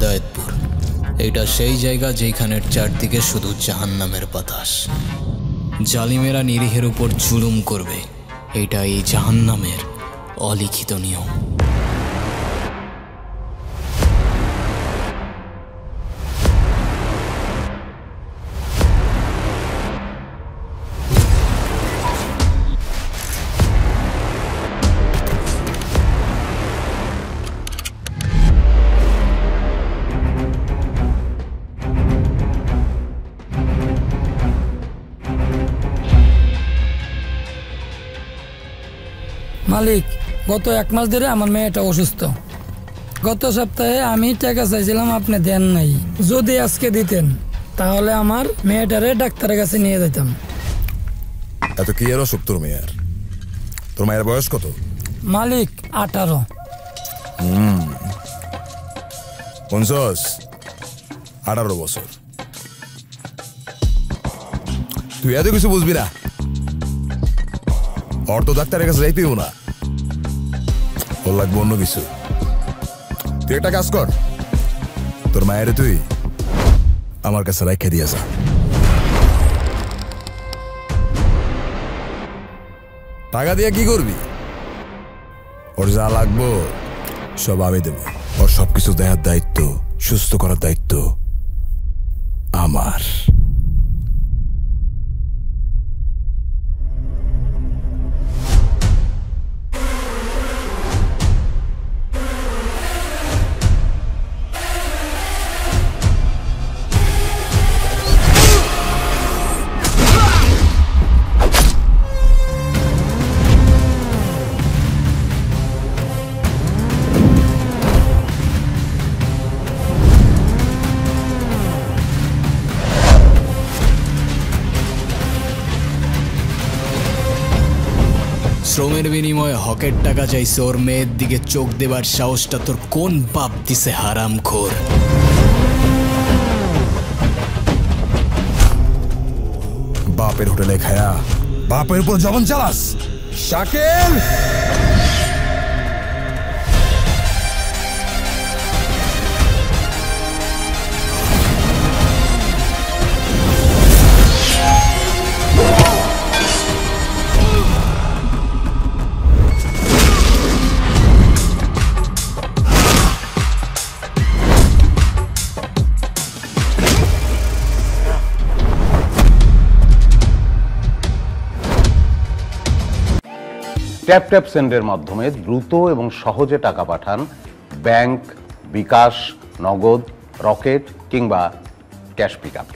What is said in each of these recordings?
হেদায়েতপুর। এটা সেই জায়গা যেখানের চারদিকে শুধু জাহান্নামের বাতাস। জালিমেরা নিরীহের উপর জুলুম করবে, এটা এই জাহান্নামের অলিখিত নিয়ম। মালিক, গত 1 মাস ধরে আমার মেয়েটা অসুস্থ। গত সপ্তাহে আমি টাকা চাইছিলাম, আপনি দেন নাই। যদি আজকে দিতেন তাহলে আমার মেয়েটারে ডাক্তারের কাছে নিয়ে যেতাম। এত কি এর অসুখ তোর মেয়ের? তোর মায়ের বয়স কত? মালিক 18। 18 বছর। তুই এত কিছু বুঝবি না। ওর তো ডাক্তারের কাছে যাইতেও না, ওর লাগবে অন্য কিছু। তুই একটা কাজ কর, তোর মায়ের তুই আমার কাছে রাইখা দিয়ে যা। টাকা দিয়ে কি করবি? ওর যা লাগবো সব আমি দেবো। ওর সবকিছু দেওয়ার দায়িত্ব, সুস্থ করার দায়িত্ব আমার। শ্রমের বিনিময়ে হকের টাকা চাইছে, ওর মেয়ের দিকে চোখ দেবার সাহসটা তোর কোন বাপ দিছে হারামখোর? বাপের হোটেলে খায়া বাপের উপর জবান চালাস? শাকিল! ট্যাপ ট্যাপ সেন্ডের মাধ্যমে দ্রুত এবং সহজে টাকা পাঠান ব্যাংক, বিকাশ, নগদ, রকেট কিংবা ক্যাশ পিকআপ।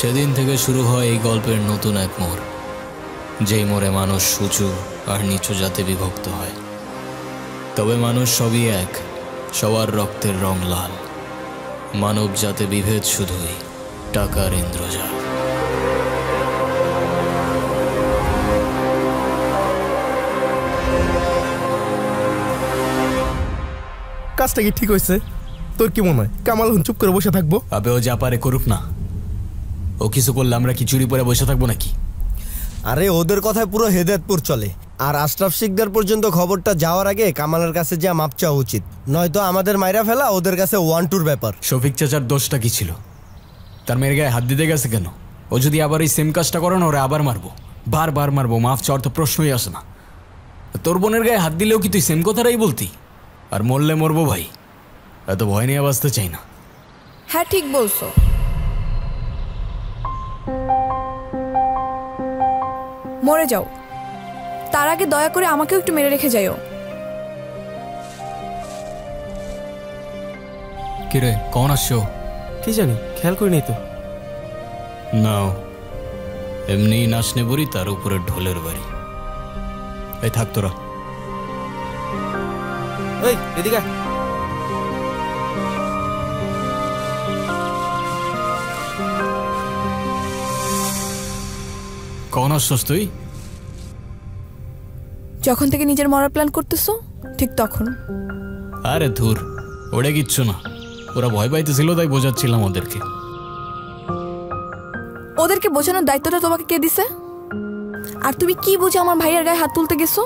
সেদিন থেকে শুরু হয় এই গল্পের নতুন এক মোড়, যেই মোড়ে মানুষ উঁচু আর নিচু জাতে বিভক্ত হয়। তবে মানুষ সবই এক, সবার রক্তের রং লাল। মানব জাতে বিভেদ শুধুই টাকার ইন্দ্রজাল। কাজটা কি ঠিক হয়েছে? তোর কি মনে হয় কামাল এখন চুপ করে বসে থাকবো? আবে ও যা পারে করুক না, ও কিছু করলে আমরা কি চুরি পরে বসে থাকবো নাকি? আরে ওদের কথায় পুরো হেদায়েতপুর চলে। আর আশরাফ শিকদার পর্যন্ত খবরটা যাওয়ার আগে কামালের কাছে যা মাপ চাওয়া উচিত, নয়তো আমাদের মাইরা ফেলা ওদের কাছে 1-2 ব্যাপার। শফিক চাচার দোষটা কি ছিল? তার মেয়ের গায়ে হাত দিতে গেছে কেন? ও যদি আবার এই সেম কাজটা করে না, ওরা আবার মারবো, বারবার মারবো, মাফ চাওয়ার তো প্রশ্নই আসে না। তোর বোনের গায়ে হাত দিলেও কি তুই সেম কথাটাই বলতি? আর মরলে মরবো ভাই, এত ভয় নিয়ে বাঁচতে চাই না। হ্যাঁ ঠিক বলছো। মরে যাও, তার আগে দয়া করে আমাকেও একটু মেরে রেখে যাইও। কিরে কখন আসছো? কি জানি, খেয়াল করিনি তো। নাও, এমনি নাচনে বড়ি, তার উপরে ঢোলের বাড়ি। এই থাক তোরা। এই এদিকে আয়। কখন আসছস তুই? যখন থেকে নিজের মরার প্ল্যান করতেছো ঠিক তখন। আরে ধুর, ওটা কিচ্ছু না। ওরা ভয় পাইতেছিল তাই বোঝাচ্ছিলাম ওদেরকে। ওদেরকে বোঝানোর দায়িত্বটা তোমাকে কে দিছে? আর তুমি কি বুঝে আমার ভাইয়ের গায়ে হাত তুলতে গেছো?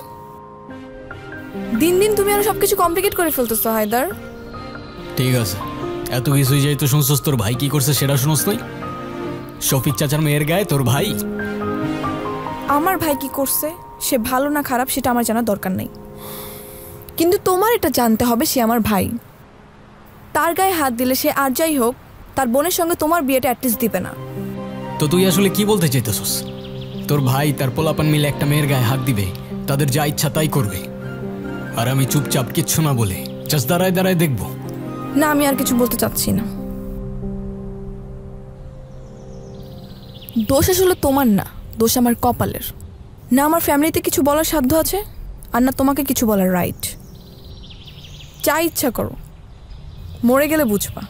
দিন দিন তুমি আরো সবকিছু কমপ্লিকেট করে ফেলতেছো হায়দার। ঠিক আছে, এত কিছুই যাই তো শুনছস, তোর ভাই কি করছে সেটা শুনস নাই? শফিক চাচার মেয়ের গায়ে তোর ভাই। আমার ভাই কি করছে সে ভালো না খারাপ সেটা আমার জানার দরকার নেই, কিন্তু তোমার এটা জানতে হবে সে আমার ভাই। তার গায়ে হাত দিলে সে আর যাই হোক তার বোনের সঙ্গে তোমার বিয়েটা অ্যাটলিস্ট দিবে না। তো তুই আসলে কি বলতে চাইতেছস? তোর ভাই তার পোলাপান মিলে একটা মেয়ের গায়ে হাত দিবে, তাদের যা ইচ্ছা তাই করবে, আর আমি চুপচাপ কিচ্ছু না বলে জাস্ট দাঁড়ায় দাঁড়ায় দেখবো? না, আমি আর কিছু বলতে চাচ্ছি না। দোষ আসলে তোমার না, দোষ আমার কপালের। না আমার ফ্যামিলিতে কিছু বলার সাধ্য আছে, আর না তোমাকে কিছু বলার রাইট। যা ইচ্ছা করো, মরে গেলে বুঝবা।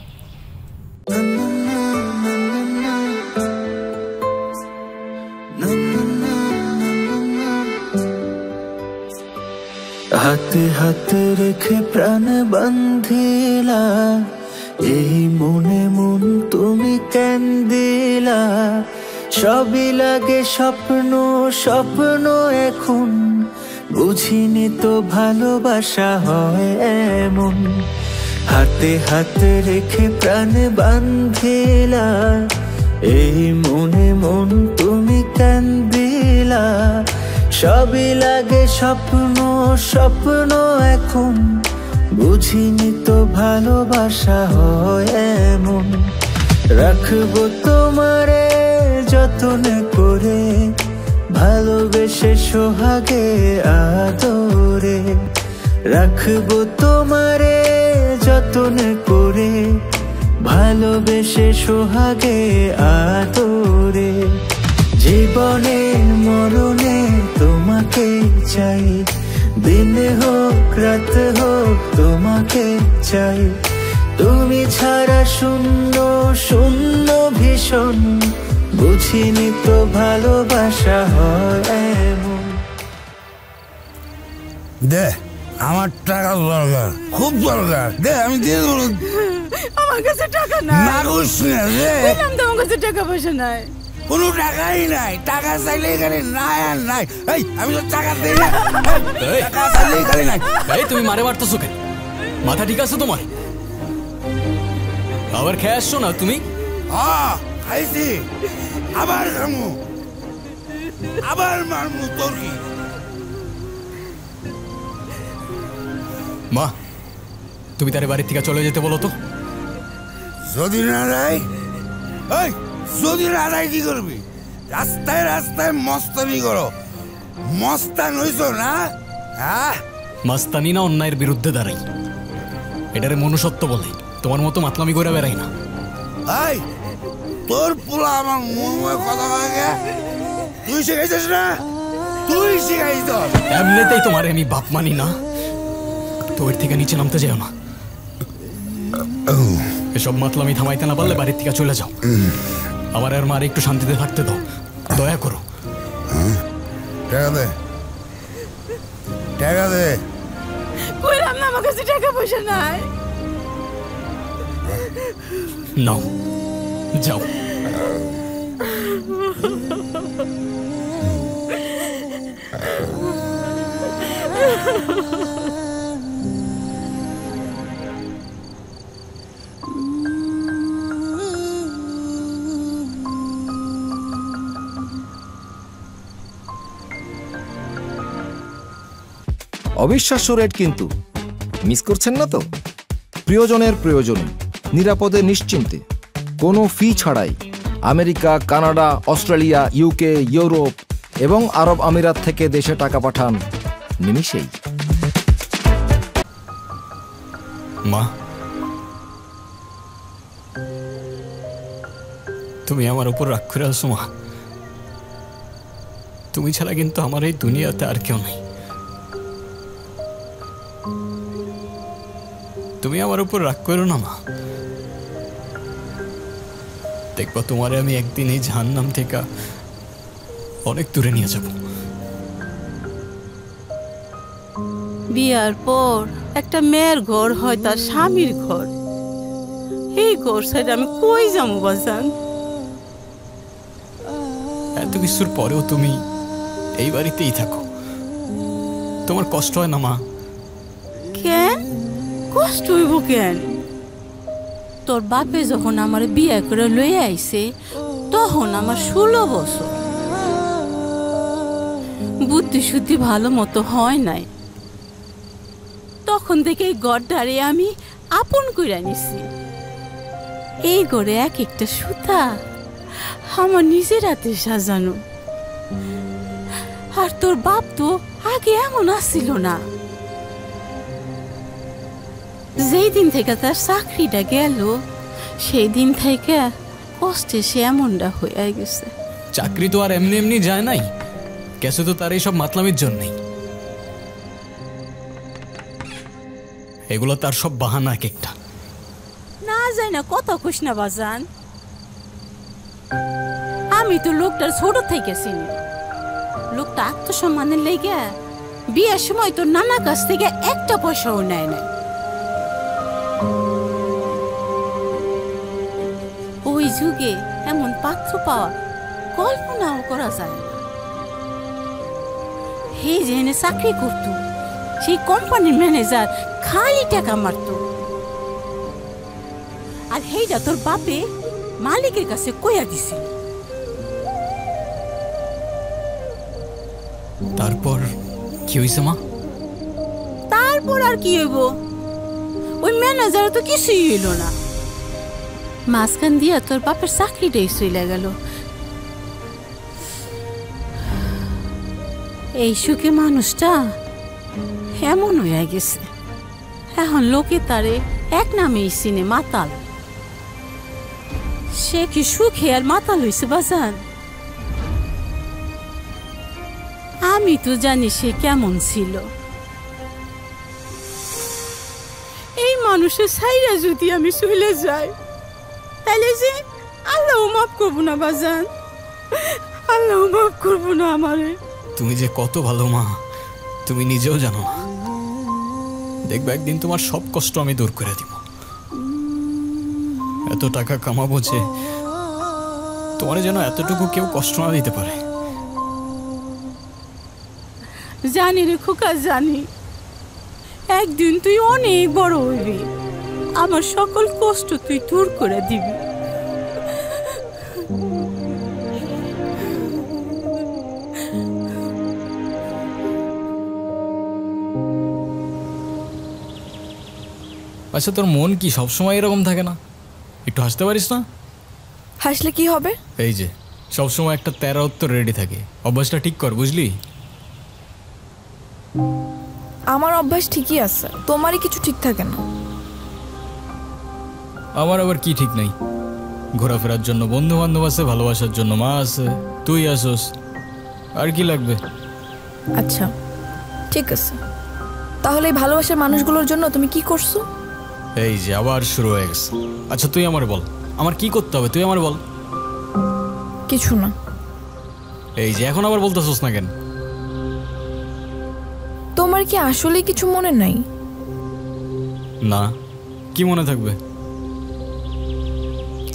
হাতে হাতে রেখে প্রাণ বান্ধিলা, এই মনে মন তুমি কেন দিলা? সবই লাগে স্বপ্ন স্বপ্ন এখন, বুঝিনি তো ভালোবাসা হয় এমন। হাতে হাতে রেখে প্রাণ বান্ধিলা, এই মনে মন তুমি কেন দিলা? সবই লাগে স্বপ্ন স্বপ্ন এখন, বুঝিনি তো ভালোবাসা হয় এমন। রাখবো তোমারে যতন করে, ভালোবেসে সোহাগে আদরে। রাখবো তোমারে যতন করে, ভালোবেসে সোহাগে আদরে। জীবনে মরণে তোমাকে চাই, দিন হোক রাত হোক তোমাকে চাই। তুমি ছাড়া শূন্য শূন্য ভীষণ, বুঝিনি তো ভালোবাসা হয় এমন। দে, আমার টাকা দরকার, খুব দরকার। দে, আমি দিয়ে দেবো। আমার কাছে টাকা নাই। না ঘুষ না, দে। বললাম তো আমার কাছে টাকা পয়সা নাই। কোনো টাকাই নাই। টাকা চাইলে এখানে নাই আর নাই। এই আমি তো টাকা দেই না। টাকা চাইলে এখানে নাই। এই তুমি মারে মারতেছো কেন? মাথা ঠিক আছে তোমার? আবার খেয়ে আসছো না তুমি? খাইছি, আবার খামু, আবার মারমু। তোর কি? মা, তুমি তার বাড়ির থেকে চলে যেতে বলো তো। যদি না রাই, এই যদি না রাই কি করবি? রাস্তায় রাস্তায় মস্তানি করো। মস্তান হইছ না? হ্যাঁ, মাস্তানি না, অন্যায়ের বিরুদ্ধে দাঁড়াই, এটারে মনুষ্যত্ব বলে। তোমার মতো মাতলামি করে বেড়াই না। এই তোর পোলা আমার মনময় কথা লাগে, তুই শিখাইছিস না? তুই শিখাইছ। এমনিতেই তোমার আমি বাপ মানি না, তো এর থেকে নিচে নামতে যাও না। এসব মাতলামি থামাইতে না পারলে বাড়ির থেকে চলে যাও। আমার আর মার একটু শান্তিতে থাকতে দাও, দয়া করো। টাকা দে, টাকা দে। কইলাম না আমার কাছে টাকা পয়সা নাই। নাও, যাও। অবিশ্বাস্য রেট, কিন্তু মিস করছেন না তো? প্রিয়জনের প্রয়োজনে, নিরাপদে নিশ্চিন্তে, কোনো ফি ছাড়াই America, Canada, Australia, UK, Europe এবং আরব আমিরাত থেকে দেশে টাকা পাঠান নিমিষেই। মা, তুমি আমার উপর রাগ করে আছো মা। তুমি ছাড়া কিন্তু আমার এই দুনিয়াতে আর কেউ নেই। তুমি আমার উপর রাগ করো না মা। দেখবা তোমারে আমি একদিন এই জাহান্নাম থেকে অনেক দূরে নিয়ে যাব। বিয়ার পর একটা মেয়ের ঘর হয় তার স্বামীর ঘর। এই ঘর সাইড আমি কই যাবো বাজান? এত কিছুর পরেও তুমি এই বাড়িতেই থাকো, তোমার কষ্ট হয় না মা? কেন কষ্ট হইব কেন? তোর বাপে যখন আমার বিয়ে করে লইয়া আইছে তখন আমার 16 বছর। বুদ্ধি শুদ্ধি ভালো মতো হয় নাই, তখন থেকে এই গড়টারে আমি আপন কইরা নিছি। এই গড়ে এক একটা সুতা আমার নিজের হাতে সাজানো। আর তোর বাপ তো আগে এমন আসছিল না। যেই দিন থেকে তার চাকরিটা গেল সেই দিন থেকে কষ্টে সে এমনটা হয়ে গেছে। চাকরি তো আর এমনি এমনি যায় নাই, গেছে তো তার এইসব মাতলামির জন্যই। এগুলো তার সব বাহানা এক একটা। না যায় না কত খুশ না বাজান। আমি তো লোকটার ছোট থেকে চিনি। লোকটা আত্মসম্মানের লেগে বিয়ের সময় তো নানা কাছ থেকে একটা পয়সাও নেয় না। ওই যুগে এমন পাত্র পাওয়া কল্পনাও করা যায় না। হে যেখানে চাকরি করতো সেই কোম্পানির ম্যানেজার খালি টাকা মারত। আর হেইটা তোর বাপে মালিকের কাছে কইয়া দিছিল। তারপর কি হইছে মা? তারপর আর কি হইব? ওই ম্যানেজার তো কিছুই হইল না। মাঝখান দিয়া তোর বাপের চাকরিটাই চলে গেল। এই সুখে মানুষটা এমন হয়ে গেছে, এখন লোকে তারে এক নামেই চিনে মাতাল। সে কি সুখে আর মাতাল হইছে বাজান? আমি তো জানি সে কেমন ছিল। এই মানুষের ছাইরা যদি আমি চলে যাই তাহলে যে আল্লাহ মাফ করবো না বাজান, আল্লাহ মাফ করবো না আমারে। তুমি যে কত ভালো মা তুমি নিজেও জানো না। দেখবে একদিন তোমার সব কষ্ট আমি দূর করে দিব। এত টাকা কামাবো যে তোমার যেন এতটুকু কেউ কষ্ট না দিতে পারে। জানি রে খোকা, জানি একদিন তুই অনেক বড় হইবি, আমার সকল কষ্ট তুই দূর করে দিবি। আচ্ছা, তোর মন কি সবসময় এরকম থাকে না? একটু হাসতে পারিস না? হাসলে কি হবে? এই যে সবসময় একটা তেরা উত্তর রেডি থাকে, অভ্যাসটা ঠিক কর, বুঝলি? আমার অভ্যাস ঠিকই আছে, তোমারই কিছু ঠিক থাকে না। আমার আবার কি ঠিক নাই? ঘোরাফেরার জন্য বন্ধু বান্ধব আছে, ভালোবাসার জন্য মা আছে, তুই আসোস, আর কি লাগবে? আচ্ছা ঠিক আছে, তাহলে এই ভালোবাসার মানুষগুলোর জন্য তুমি কি করছো? এই যে আবার শুরু হয়ে গেছে। আচ্ছা তুই আমার বল, আমার কি করতে হবে তুই আমার বল। কিছু না। এই যে এখন আবার বলতেছস না কেন? তোমার কি আসলে কিছু মনে নাই? না, কি মনে থাকবে?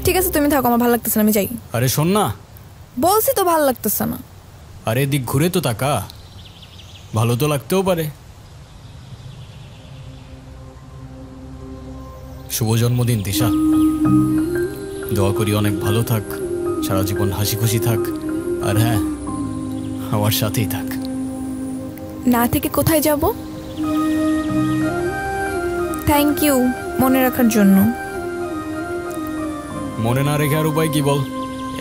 ঠিক আছে তুমি থাকো, আমার ভালো লাগতেছে না, আমি যাই। আরে শোন না, বলছি তো ভালো লাগতেছে না। আরে দিক ঘুরে তো তাকা, ভালো তো লাগতেও পারে। শুভ জন্মদিন তিশা, দোয়া করি অনেক ভালো থাক, সারা জীবন হাসি খুশি থাক, আর হ্যাঁ আমার সাথেই থাক। না থেকে কোথায় যাব? থ্যাংক ইউ মনে রাখার জন্য। মনে না রেখে আর উপায় কি বল?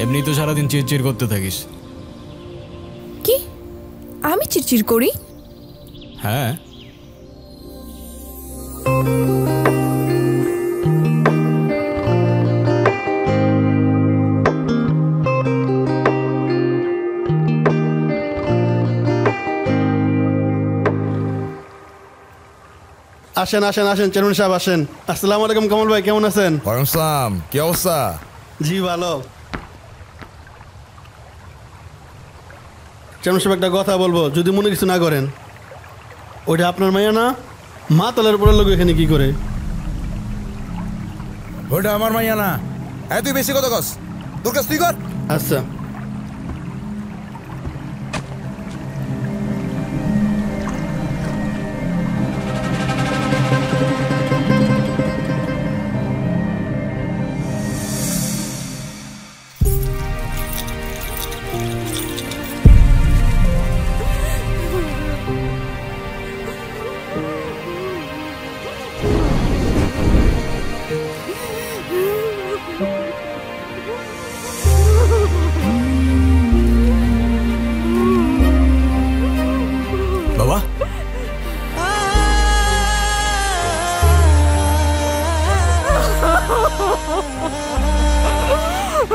এমনি তো সারাদিন চিরচির করতে থাকিস। কি আমি চিরচির করি? হ্যাঁ। আসেন আসেন আসেন চেয়ারম্যান সাহেব আসেন। আসসালামু আলাইকুম কমল ভাই, কেমন আছেন? ওয়ালাইকুম আসসালাম, কি অবস্থা? জি ভালো। চেয়ারম্যান সাহেব একটা কথা বলবো, যদি মনে কিছু না করেন। ওইটা আপনার মাইয়া না? মা তলের উপরের লোক এখানে কি করে? ওইটা আমার মাইয়া না। হ্যাঁ তুই বেশি কথা কস, তোর কাছ তুই কর। আচ্ছা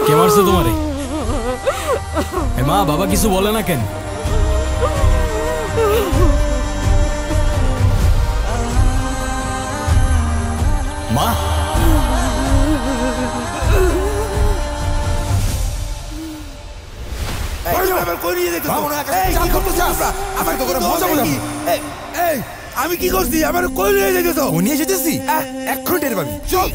কে মারছে তোমারে? মা বাবা কিছু বলে না কেন? মা আমি কি করছি? আমার কই নিয়ে যেতেছ? ও নিয়ে যেতেছি এখন টের পাবি। চল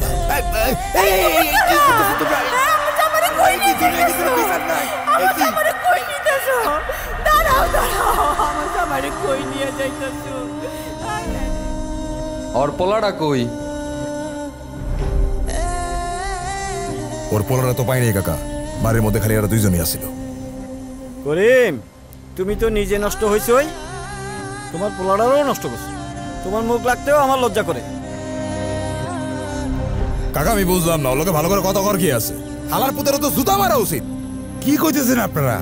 ওর পোলাটা কই? ওর পোলাটা তো পাইনি কাকা, বাড়ির মধ্যে খালি এরা দুইজনই আসছিল। করিম, তুমি তো নিজে নষ্ট হয়েছই, তোমার পোলাটারও নষ্ট করছো। তোমার মুখ লাগতেও আমার লজ্জা করে। কাকা আমি বুঝলাম না, ওর লোকে ভালো করে কথা কর কি আছে? আমার পুতেরও তো জুতা মারা উচিত। কি কইতেছেন আপনারা?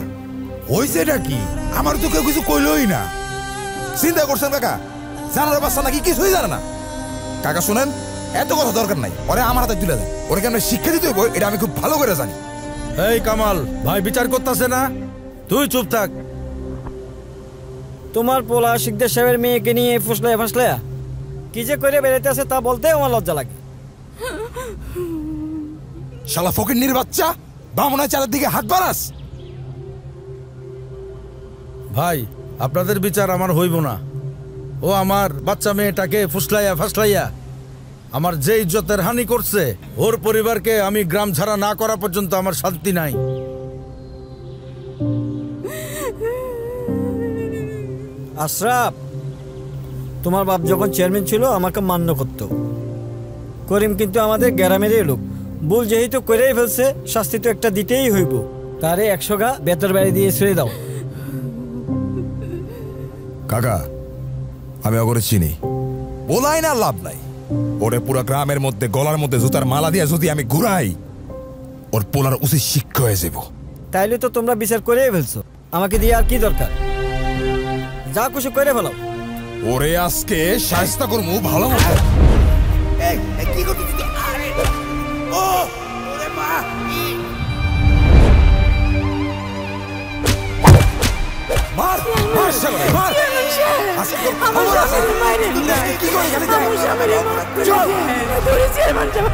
হইছে এটা কি? আমার তো কেউ কিছু কইলই না। চিন্তা করছেন কাকা? জানার বাচ্চা নাকি কিছুই জানে না। কাকা শুনেন, এত কথা দরকার নাই, ওরে আমার হাতে তুলে দেন। ওরে কেন শিক্ষা দিতে হইব এটা আমি খুব ভালো করে জানি। এই কামাল ভাই বিচার করতেছে না, তুই চুপ থাক। তোমার পোলা শিকদার সাহেবের মেয়েকে নিয়ে ফুসলায়া ফাসলায়া কি যে করে বেড়াইতে আছে তা বলতে আমার লজ্জা লাগে। শালা ফকিন্নির বাচ্চা, বামুনের চালের দিকে হাত বাড়াস। ভাই আপনাদের বিচার আমার হইব না। ও আমার বাচ্চা মেয়েটাকে ফুসলাইয়া ফাসলাইয়া আমার যে ইজ্জতের হানি করছে, ওর পরিবারকে আমি গ্রাম ছাড়া না করা পর্যন্ত আমার শান্তি নাই। আশরাফ, তোমার বাপ যখন চেয়ারম্যান ছিল আমাকে মান্য করত। করিম কিন্তু আমাদের গ্রামেরই লোক, ভুল যেহেতু করেই ফেলছে শাস্তি তো একটা দিতেই হইব। তারে 100 গা বেতর বাড়ি দিয়ে ছেড়ে দাও। কাকা আমি অগরে চিনি, বলাই না লাভ নাই। ওরে পুরো গ্রামের মধ্যে গলার মধ্যে জুতার মালা দিয়ে যদি আমি ঘুরাই, ওর পোলার উচিত শিক্ষা হয়ে যাব। তাইলে তো তোমরা বিচার করেই ফেলছো, আমাকে দিয়ে আর কি দরকার? যা খুশি করে ফেলাও। ওরে আজকে শায়েস্তা করমু ভালো মতো। কি করতেছিস? আরে ও ওরে মা মার মার শালা মার আজকে তোর খবর আছে তুই আজকে কি করে খালি চল ধরে চেয়ারম্যান সাহেব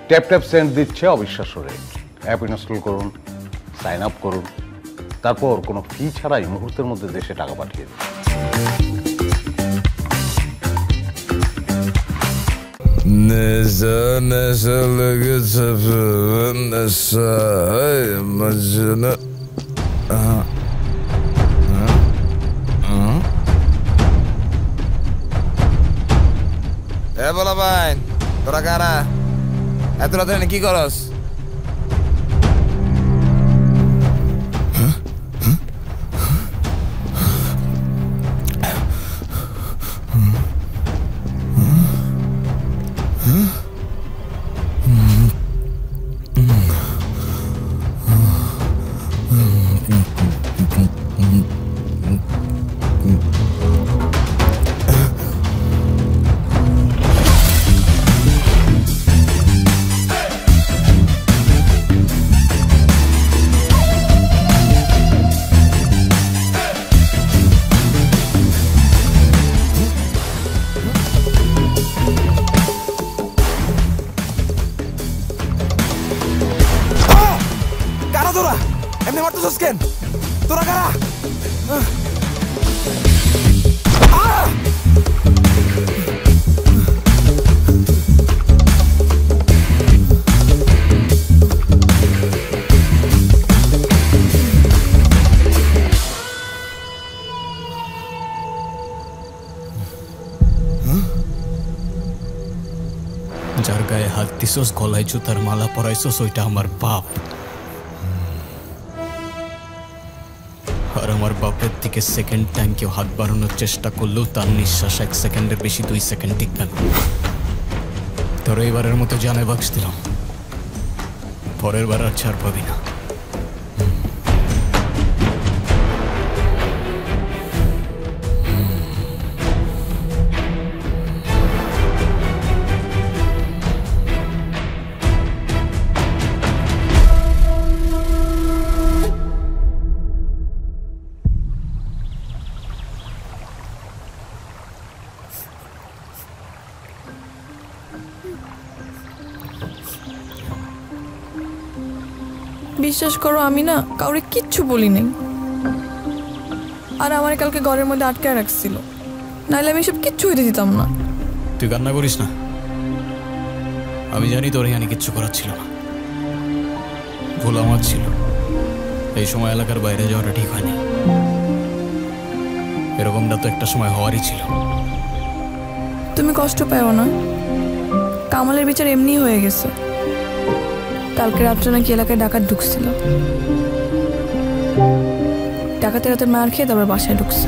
ট্যাপ ট্যাপ সেন্ড দিচ্ছে অবিশ্বাস্য রেট। অ্যাপ ইনস্টল করুন, সাইন আপ করুন, তারপর কোনো ফি ছাড়াই মুহূর্তের মধ্যে দেশে টাকা পাঠিয়ে দিন। নেশা নেশা লেগেছে নেশা মজনু এ বলা ভাই তোরা কারা এত রাতে কি করস? যার গায়ে হাত দিছস, গলায় জুতার মালা পরাইছস, ওইটা আমার বাপ। আর আমার বাপের দিকে সেকেন্ড টাইম কেউ হাত বাড়ানোর চেষ্টা করলেও তার নিঃশ্বাস 1 সেকেন্ডের বেশি 2 সেকেন্ড টিকবে না। তোর এইবারের মতো জানে বাক্স দিলাম, পরের বার আর ছাড় পাবি না। বিশ্বাস করো, আমি না কাউরে কিচ্ছু বলি নাই। আর আমার কালকে ঘরের মধ্যে আটকায় রাখছিল, নাহলে আমি সব কিচ্ছু হইতে দিতাম না। তুই কান্না করিস না, আমি জানি তোর এখানে কিচ্ছু করার ছিল না, ভুল আমার ছিল। এই সময় এলাকার বাইরে যাওয়াটা ঠিক হয়নি, এরকমটা তো একটা সময় হওয়ারই ছিল। তুমি কষ্ট পাও না, কামালের বিচার এমনি হয়ে গেছে। কালকে রাত্রে নাকি এলাকায় ডাকাত ঢুকছিল, ডাকাতের রাতে মার খেয়ে তারপর বাসায় ঢুকছে।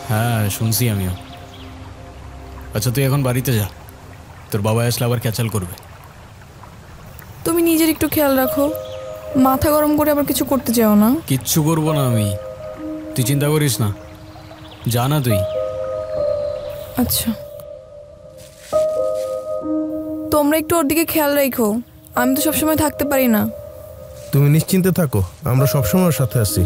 হ্যাঁ শুনছি আমিও। আচ্ছা তুই এখন বাড়িতে যা, তোর বাবা আসলে আবার ক্যাচাল করবে। তুমি নিজের একটু খেয়াল রাখো, মাথা গরম করে আবার কিছু করতে চাও না। কিচ্ছু করবো না আমি, তুই চিন্তা করিস না, যা না তুই। আচ্ছা তোমরা একটু ওর দিকে খেয়াল রাখো, আমি তো সবসময় থাকতে পারি না। তুমি নিশ্চিন্তে থাকো, আমরা সবসময় ওর সাথে আছি।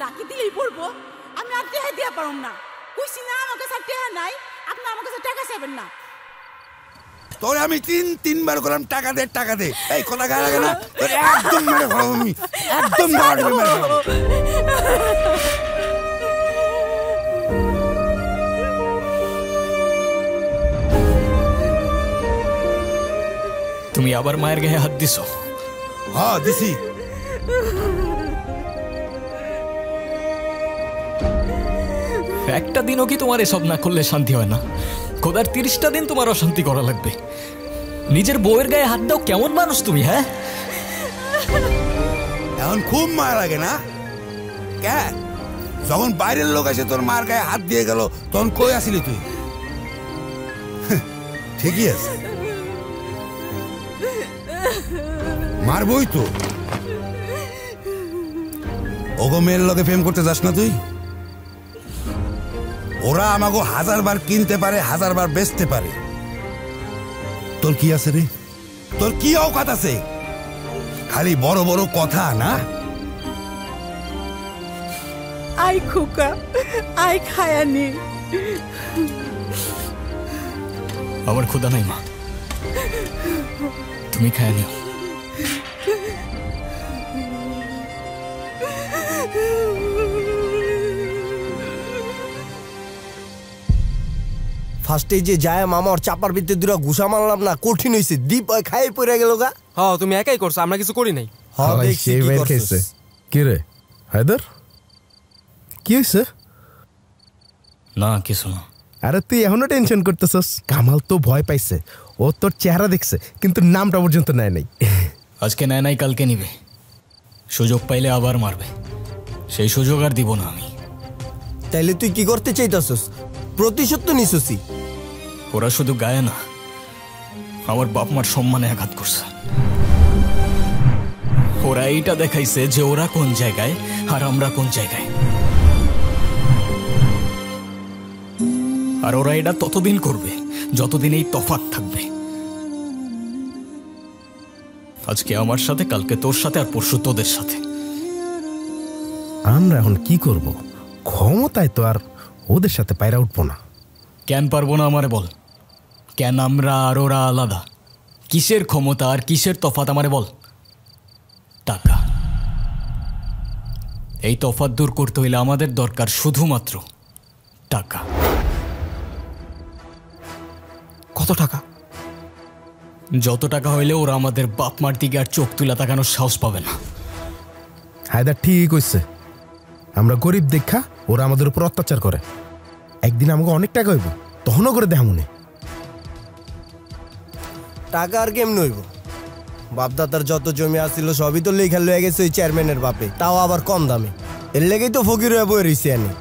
যাকে দিলেই পড়বো আমি আর টেহা দিয়া পারুম না। কইছি না আমার কাছে টেহা নাই, আপনি আমার কাছে টাকা চাইবেন না। তোরে আমি তিনবার করলাম টাকা দে, এই কথা গায়ে লাগে না? তোরে একদম মেরে ফেলাবো আমি, একদম মেরে ফেলাবো। তুমি আবার মায়ের গায়ে হাত দিছো? হ্যাঁ দিছি। একটা দিনও কি তোমার এসব না করলে শান্তি হয় না? খোদার 30টা দিন তোমার অশান্তি করা লাগবে। নিজের বউয়ের গায়ে হাত দাও, কেমন মানুষ তুমি? হ্যাঁ, এখন খুব মায়া লাগে না? কে যখন বাইরের লোক এসে তোর মার গায়ে হাত দিয়ে গেল তখন কই আসিলি তুই? ঠিকই আছে, মারবই তো। ওগো মেয়ের লোকে প্রেম করতে যাস না তুই? ওরা আমাকে 1000 বার কিনতে পারে, 1000 বার বেচতে পারে। তোর কি আছে রে? তোর কি অকাত আছে? খালি বড় বড় কথা না? আই খোকা, আই খায়া নে। আমার ক্ষুধা নাই মা, তুমি খায়া নিও। ফার্স্টে যে যায় মামা ওর চাপার ভিতরে দুরা ঘুষা মারলাম না, কঠিন হয়েছে। দীপ ওই খাই পড়ে গেল গা। হ্যাঁ তুমি একাই করছো, আমরা কিছু করি নাই। কি রে হায়দার, কি হয়েছে? না কিছু না। আরে তুই এখনো টেনশন করতেছস? কামাল তো ভয় পাইছে, ও তোর চেহারা দেখছে কিন্তু নামটা পর্যন্ত নেয় নাই। আজকে নেয় নাই, কালকে নিবে। সুযোগ পাইলে আবার মারবে, সেই সুযোগ আর দিব না আমি। তাইলে তুই কি করতে চাইতাছস? প্রতিশোধ তো নিছসি। ওরা শুধু গায়ে না, আমার বাপ মার সম্মানে আঘাত করছে। ওরা এইটা দেখাইছে যে ওরা কোন জায়গায় আর আমরা কোন জায়গায়। আর ওরা এটা ততদিন করবে যতদিন এই তফাৎ থাকবে। আজকে আমার সাথে, কালকে তোর সাথে, আর পরশু তোদের সাথে। আমরা এখন কি করব? ক্ষমতায় তো আর ওদের সাথে পায়রা উঠবো না। কেন পারবো না আমারে বল? কেন আমরা আর ওরা আলাদা? কিসের ক্ষমতা আর কিসের তফাৎ আমারে বল? টাকা। এই তফাৎ দূর করতে হইলে আমাদের দরকার শুধুমাত্র টাকা। কত টাকা? যত টাকা হইলে ওরা আমাদের বাপ মার দিকে আর চোখ তুলে তাকানোর সাহস পাবে না। হায়দার ঠিক কইছে, আমরা গরিব দেখা ওরা আমাদের উপর অত্যাচার করে। একদিন আমাকে অনেক টাকা হইব, তখনও করে দেখা মনে। টাকা আর কেমন হইব? বাপদাদার যত জমি আসছিল সবই তো লেখা লয়ে গেছে ওই চেয়ারম্যানের বাপে, তাও আবার কম দামে। এর লেগেই তো ফকির হয়ে বই রইছি আমি।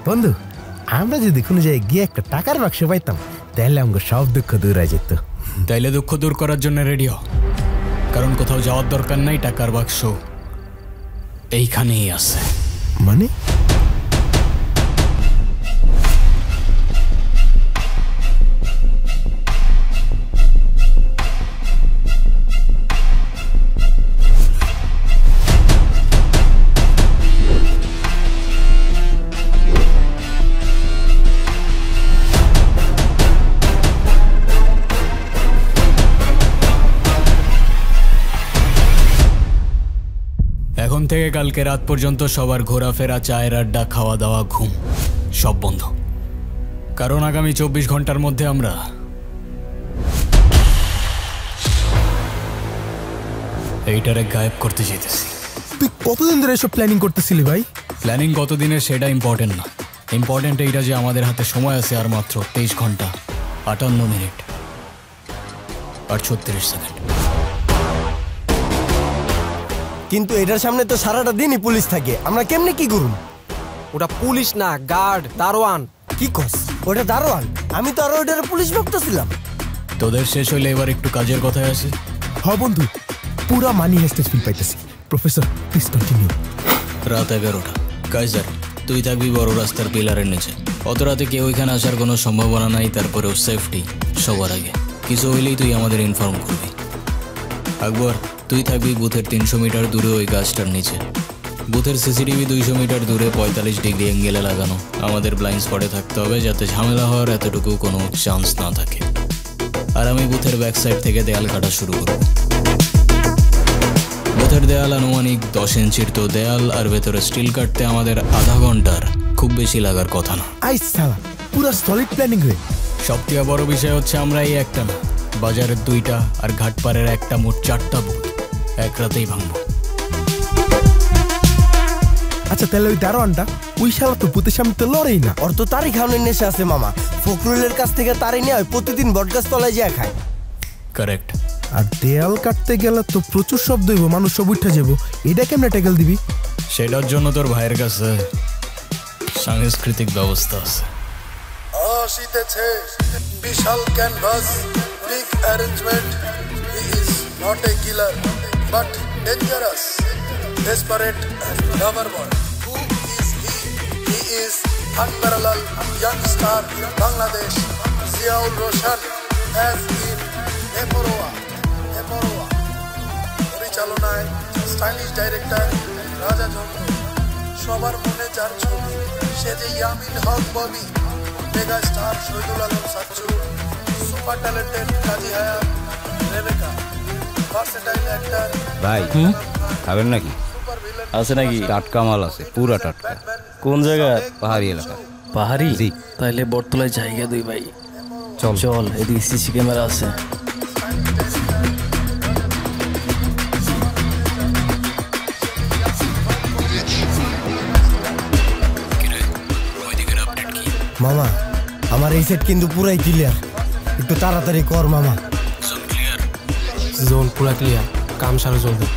বন্ধু, আমরা যদি কোনো জায়গায় গিয়ে একটা টাকার বাক্স পাইতাম তাহলে আমাকে সব দুঃখ দূর হয়ে যেত। তাইলে দুঃখ দূর করার জন্য রেডি হ, কারণ কোথাও যাওয়ার দরকার নাই। টাকার বাক্স এইখানেই আছে। মানে? এখন থেকে কালকে রাত পর্যন্ত সবার ঘোরাফেরা, চায়ের আড্ডা, খাওয়া দাওয়া, ঘুম সব বন্ধ। কারণ আগামী 24 ঘন্টার মধ্যে আমরা এইটারে গায়েব করতে যেতেছি। তুই কতদিন ধরে এসব প্ল্যানিং করতেছিলি ভাই? প্ল্যানিং কতদিনের সেটা ইম্পর্টেন্ট না। ইম্পর্টেন্ট এইটা যে আমাদের হাতে সময় আছে আর মাত্র 23 ঘন্টা 58 মিনিট আর 36 সেকেন্ড। কিন্তু এটার সামনে তো সারাটা দিনই পুলিশ থাকে, আমরা কেমনে কি করুম? ওটা পুলিশ না, গার্ড, দারোয়ান। কি কস? ওটা দারোয়ান? আমি তো আরো ওটার পুলিশ ভাবতেছিলাম। তোদের শেষ হইলে এবার একটু কাজের কথায় আসে। হ্যাঁ বন্ধু, পুরা মানি হেস্টেজ ফিল পাইতেছি। Professor please continue. রাত 11টা। কাইজার, তুই থাকবি বড় রাস্তার পিলারের নিচে। অত রাতে কেউ এখানে আসার কোনো সম্ভাবনা নাই, তারপরেও সেফটি সবার আগে। কিছু হইলেই তুই আমাদের ইনফর্ম করবি। আকবর, তুই থাকবি বুথের 300 মিটার দূরে ওই গাছটার নিচে। বুথের সিসিটিভি 200 মিটার দূরে 45 ডিগ্রি অ্যাঙ্গেলে লাগানো। আমাদের ব্লাইন্ড স্পটে থাকতে হবে যাতে ঝামেলা হওয়ার এতটুকু কোনো চান্স না থাকে। আর আমি বুথের ব্যাক সাইড থেকে দেয়াল কাটা শুরু করব। বুথের দেয়াল আনুমানিক 10 ইঞ্চির তো দেয়াল, আর ভেতরে স্টিল কাটতে আমাদের আধা ঘন্টার খুব বেশি লাগার কথা না। পুরো সলিড প্ল্যানিং রে। সবথেকে বড় বিষয় হচ্ছে আমরা এই একটা না, বাজারের 2টা আর ঘাটপাড়ের একটা, মোট 4টা বুথ এক রাতেই ভাঙবো। আচ্ছা তাহলে ওই দারোয়ানটা, ওই শালা তো বুথের সামনে তো লড়েই না। ওর তো তারই খাওয়ানোর নেশা আছে মামা। ফখরুলের কাছ থেকে তারই নেওয়া প্রতিদিন বটগাছ তলায় যায় খায়। কারেক্ট। আর দেয়াল কাটতে গেলে তো প্রচুর শব্দ হইব, মানুষ সব উঠে যাবো। এটা কেমনে ট্যাকেল দিবি? সেটার জন্য তোর ভাইয়ের কাছে সাংস্কৃতিক ব্যবস্থা আছে। আসিতেছে বিশাল canvas, big arrangement. He is not a killer but dangerous, desperate lover boy. Who is he? He is unparalleled young star Bangladesh, Ziaul Roshan as in এপরোয়া। পরিচালনায় স্টাইলিশ ডাইরেক্টর রাজা চন্দ্র। সবার মনে যার ছবি, সে যে Yamin Haque Bobby. Mega star Shahidul Alam Sachchu, super talented Kazi Hayat, Rebeka, versatile actor. ভাই খাবেন নাকি? আছে নাকি? টাটকা মাল আছে, পুরা টাটকা। কোন জায়গায়? পাহাড়ি এলাকা। পাহাড়ি? তাইলে বটতলায় জায়গা দুই ভাই। চল চল, এদিকে সিসি ক্যামেরা আছে। মামা আমার এই সেট কিন্তু পুরাই ক্লিয়ার, একটু তাড়াতাড়ি কর মামা। জোন পুরা ক্লিয়ার, কাম সারা জলদি।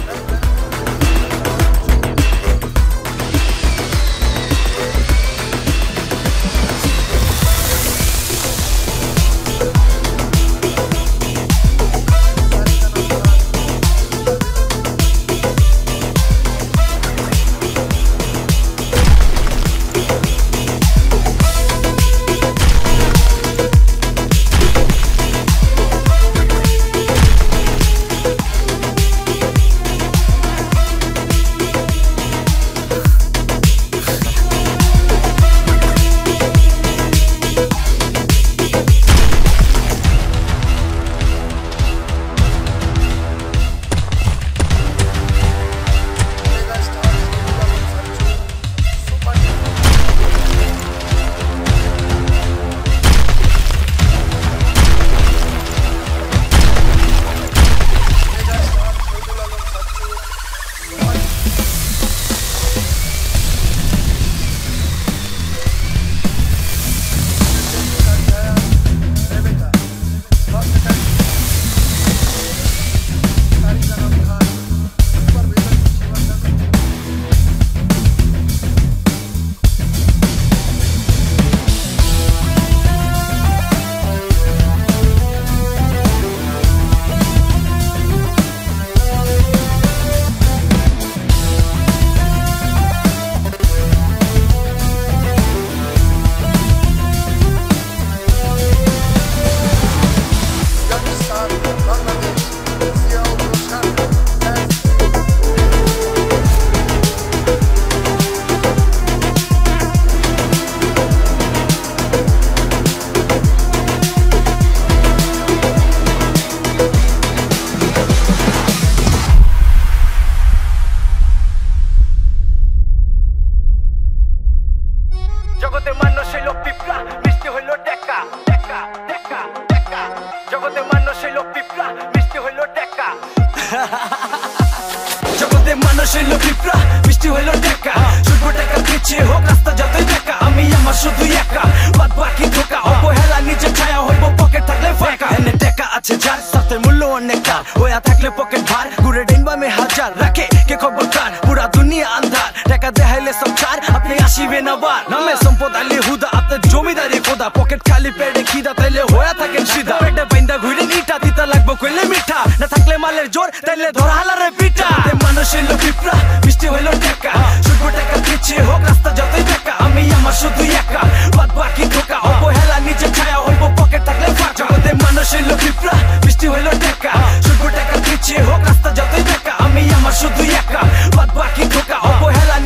বৃষ্টি হইল টেকা, শুধু টাকা পিছিয়ে হোক রাস্তা যতই দেখা, আমি আমার শুধু একা, বাদ বাকি ধোকা, অবহেলা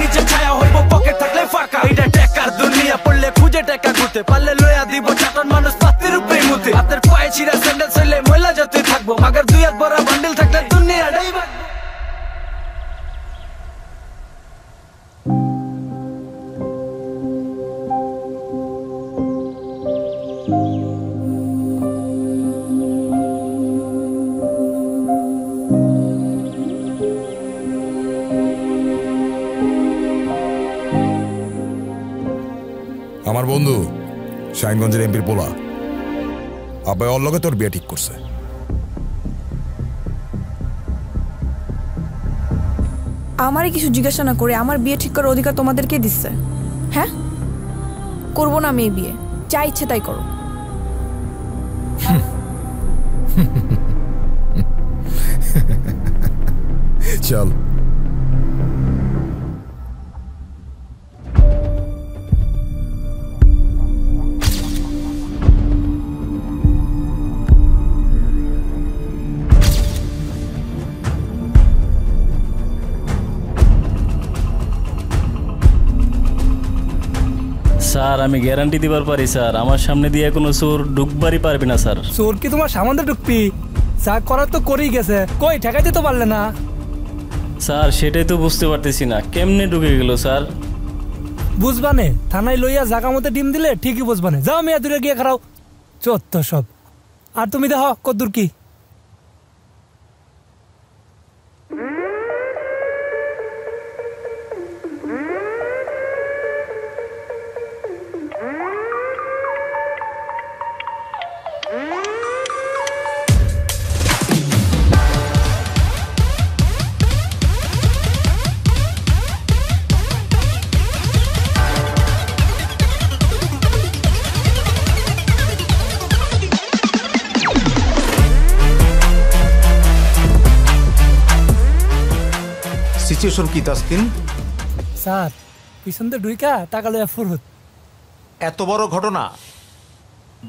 মুতে পারলে লয়া দিব চাটন মানুষ পাতির উপরে মুতে হাতের পায়ে ছিঁড়া স্যান্ডেল চলে ময়লা যতই থাকবো মাগার দুই হাত বড় বান্ডিল থাকলে দুনিয়াটাই আমার বন্ধু শাহিনগঞ্জের এমপির পোলা আব্বাই ওর লগে তোর বিয়ে ঠিক করছে। আমারই কিছু জিজ্ঞাসা না করে আমার বিয়ে ঠিক করার অধিকার তোমাদেরকে দিচ্ছে? হ্যাঁ, করবো না আমি এই বিয়ে, যা ইচ্ছে তাই করো। চল। স্যার আমি গ্যারান্টি দিবার পারি স্যার, আমার সামনে দিয়ে কোনো চোর ঢুকবারই পারবে না স্যার। চোর কি তোমার সামনে ঢুকবি? যা করার তো করেই গেছে, কই ঠেকাইতে তো পারলে না। স্যার সেটাই তো বুঝতে পারতেছি না, কেমনে ঢুকে গেল স্যার? বুঝবানে থানায় লইয়া জাগা মতো ডিম দিলে ঠিকই বুঝবানে। যাও মেয়া দূরে গিয়ে খারাও চত্ব সব। আর তুমি দেখো কদ্দুর কি। সিচুয়েশন কি তাসকিন? স্যার পিছন দিয়ে ঢুইকা টাকা লইয়া ফুরহুত। এত বড় ঘটনা,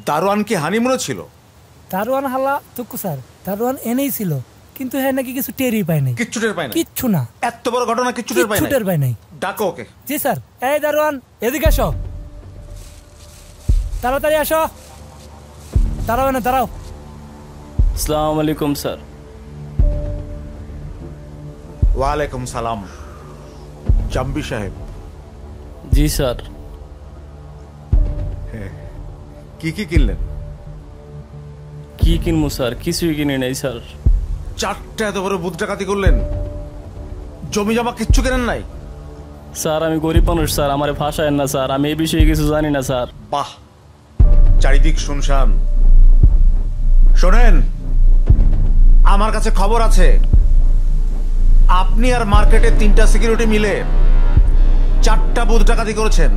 দারোয়ান কি হানিমুনে ছিল? দারোয়ান হালা তুকু স্যার, দারোয়ান এনেই ছিল কিন্তু হ্যাঁ নাকি কিছু টেরই পায় নাই। কিচ্ছু টের পায় না? কিচ্ছু না। এত বড় ঘটনা কিচ্ছু টের পায় না? টের পায় নাই। ডাকো ওকে। জি স্যার। এই দারোয়ান এদিকে আসো, তাড়াতাড়ি আসো। দাঁড়াও না, দাঁড়াও। আসসালামু আলাইকুম স্যার। ওয়ালাইকুম সালাম। জাম্বি সাহেব? জি স্যার। কি কি কিনলেন? কি কিনবো স্যার, কিছুই কিনে নাই স্যার। চারটা এত বড় বুথ ডাকাতি করলেন, জমি জমা কিচ্ছু কেনেন নাই? স্যার আমি গরিব মানুষ স্যার, আমার ভাষায় না স্যার, আমি এই বিষয়ে কিছু জানি না স্যার। বাহ, চারিদিক শুনশান। শোনেন, আমার কাছে খবর আছে আপনি আর মার্কেটে 3টা সিকিউরিটি মিলে 4টা বুথ ডাকাতি করেছেন।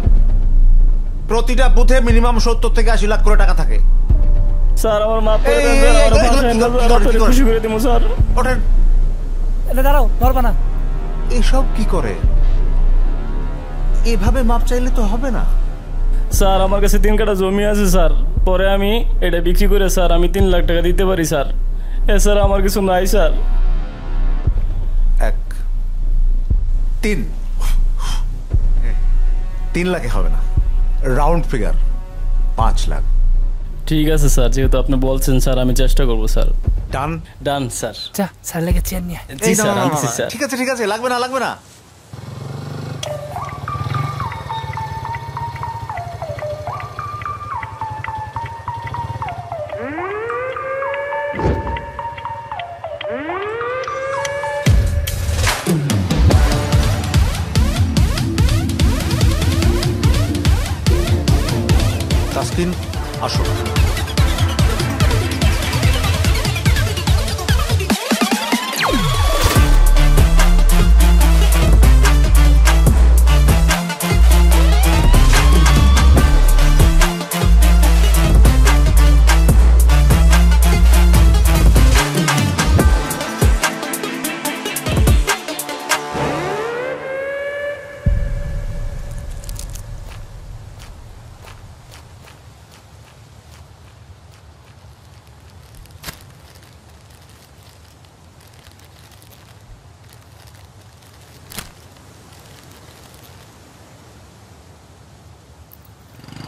প্রতিটা বুথে মিনিমাম 70 থেকে 80 লাখ করে টাকা থাকে। স্যার আমার মাপ করে দেন স্যার, আমার ভাষায় না স্যার, আপনাকে খুশি করে দেবো স্যার। ওঠেন। এটা দাঁড়াও, ধরবা না। এসব কি করে? এভাবে মাপ চাইলে তো হবে না। স্যার আমার কাছে 3 কাঠা জমি আছে স্যার, পরে আমি এটা বিক্রি করে স্যার আমি 3 লাখ টাকা দিতে পারি স্যার। এছাড়া আমার কিছু নাই স্যার। 1 3 লাখে হবে না, রাউন্ড ফিগার 5 লাখ। ঠিক আছে স্যার, যেহেতু আপনি বলছেন স্যার আমি চেষ্টা করবো স্যার। ডান? Done sir. যা স্যার লেগে চেয়ার নিয়ে। জি স্যার আনছি স্যার। ঠিক আছে ঠিক আছে, লাগবে না লাগবে না। তাসকিন আসো।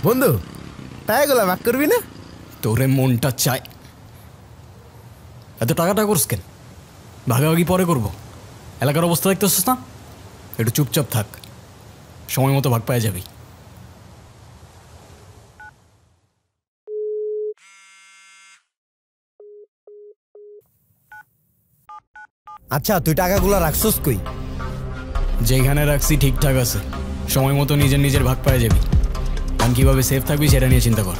বন্ধু টাকাগুলো ভাগ করবি না? তোরে মনটা চাই। এত টাকাটা করস কেন? ভাগাভাগি পরে করবো। এলাকার অবস্থা দেখতেছিস না? একটু চুপচাপ থাক, সময় মতো ভাগ পাওয়া যাবি। আচ্ছা তুই টাকাগুলো রাখছস কই? যেখানে রাখছি ঠিকঠাক আছে, সময় মতো নিজের নিজের ভাগ পাওয়া যাবি। আমি কিভাবে সেফ থাকবি সেটা নিয়ে চিন্তা কর।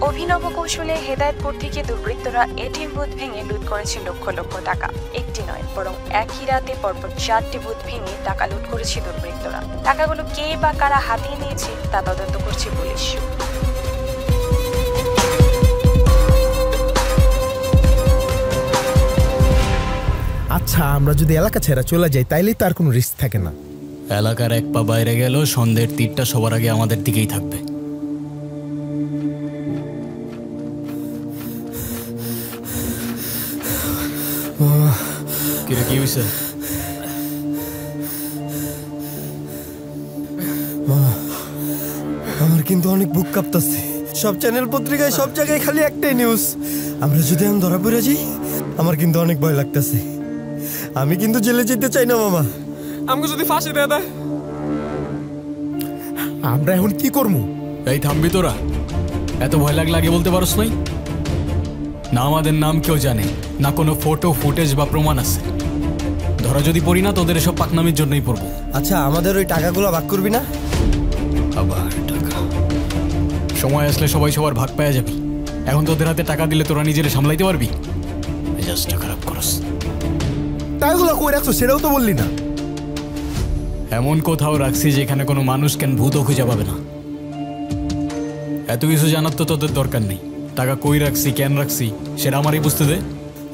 অভিনব কৌশলে হেদায়েতপুর থেকে দুর্বৃত্তরা এটিএম বুথ ভেঙে লুট করেছে লক্ষ লক্ষ টাকা। একটি নয় বরং একই রাতে পরপর 4টি বুথ ভেঙে টাকা লুট করেছে দুর্বৃত্তরা। টাকাগুলো কে বা কারা হাতিয়ে নিয়েছে তা তদন্ত করছে পুলিশ। আচ্ছা আমরা যদি এলাকা ছেড়ে চলে যাই তাইলেই তার কোনো রিস্ক থাকে না। এলাকার এক পা বাইরে গেল সন্ধ্যের তীরটা সবার আগে আমাদের দিকেই থাকবে। কিরে কি হয়েছে? আমার কিন্তু অনেক বুক কাঁপতাছে। সব চ্যানেল পত্রিকায় সব জায়গায় খালি একটাই নিউজ, আমরা যদি এখন ধরা পড়ে যাই আমার কিন্তু অনেক ভয় লাগতেছে। আমি কিন্তু জেলে যেতে চাই না মামা। আমাকে যদি ফাঁসি দিয়ে দেয় আমরা এখন কি করবো? এই থামবি তোরা? এত ভয় লাগলে আগে বলতে পারস নাই? না আমাদের নাম কেউ জানে না, কোনো ফটো ফুটেজ বা প্রমাণ আছে। ধরা যদি পড়ি না তোদের এসব পাকনামির জন্যই পড়বো। আচ্ছা আমাদের ওই টাকাগুলো ভাগ করবি না? আবার টাকা? সময় আসলে সবাই সবার ভাগ পাওয়া যাবে। এখন তোদের হাতে টাকা দিলে তোরা নিজেরা সামলাইতে পারবি? মেজাজটা খারাপ করস। টাকাগুলো কই রাখছো সেটাও তো বললি না। এমন কোথাও রাখছি যেখানে কোনো মানুষ কেন ভূতও খুঁজে পাবে না। এত কিছু জানার তো তোদের দরকার নেই। টাকা কই রাখছি কেন রাখছি সেটা আমারই বুঝতে দে।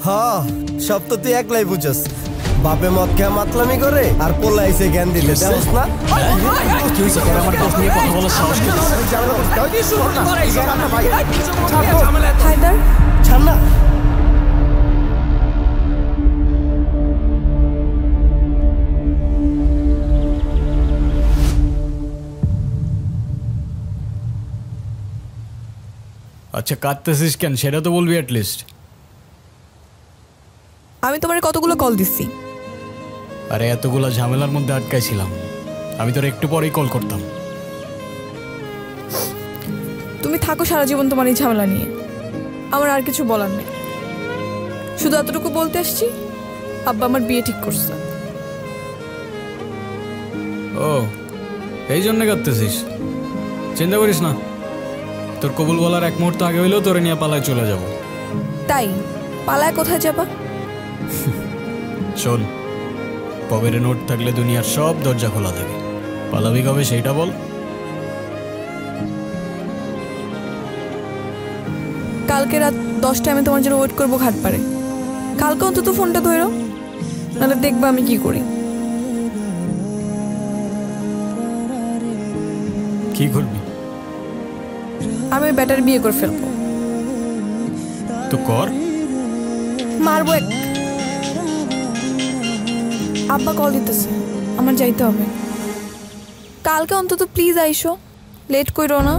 হ্যাঁ সব তো তুই একলাই বুঝছস। বাপে মদ খেয়ে মাতলামি করে আর পোলা এসে জ্ঞান দিলে দেওস না। আমার দোষ নিয়ে কথা বলার সাহস কে দিছে? হায়দার ছাড় না। আচ্ছা কাঁদতেছিস কেন সেটা তো বলবি অ্যাটলিস্ট। আমি তোমার কতগুলো কল দিচ্ছি। আরে এতগুলো ঝামেলার মধ্যে আটকাইছিলাম, আমি তোর একটু পরেই কল করতাম। তুমি থাকো সারা জীবন তোমার এই ঝামেলা নিয়ে, আমার আর কিছু বলার নেই। শুধু এতটুকু বলতে আসছি, আব্বা আমার বিয়ে ঠিক করছে। ও এই জন্য কাঁদতেছিস? চিন্তা করিস না, তোর কবুল বলার এক মুহূর্ত আগে হইলেও তোরে নিয়ে পালায় চলে যাব। তাই পালায় কোথায় যাবা? শোন, পকেটে নোট থাকলে দুনিয়ার সব দরজা খোলা থাকে। পালাবি কবে সেইটা বল। কালকে রাত 10টায় আমি তোমার জন্য ওয়েট করবো ঘাটপাড়ে। কালকে অন্তত ফোনটা ধরো, নাহলে দেখবা আমি কি করি। কি করবি? আমি ওই ব্যাটার বিয়ে করে ফেলবো। তো কর। মারবো এক। আব্বা কল দিতেছে, আমার যাইতে হবে। কালকে অন্তত প্লিজ আইসো, লেট করো না।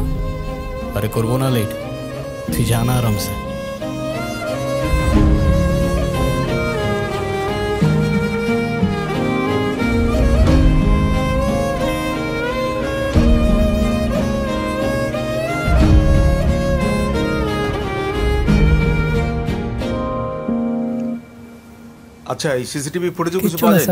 আরে করবো না লেট, তুই জানা আরামসে। আচ্ছা এই সিসিটিভি ফুটেজে কিছু পাওয়া যায়?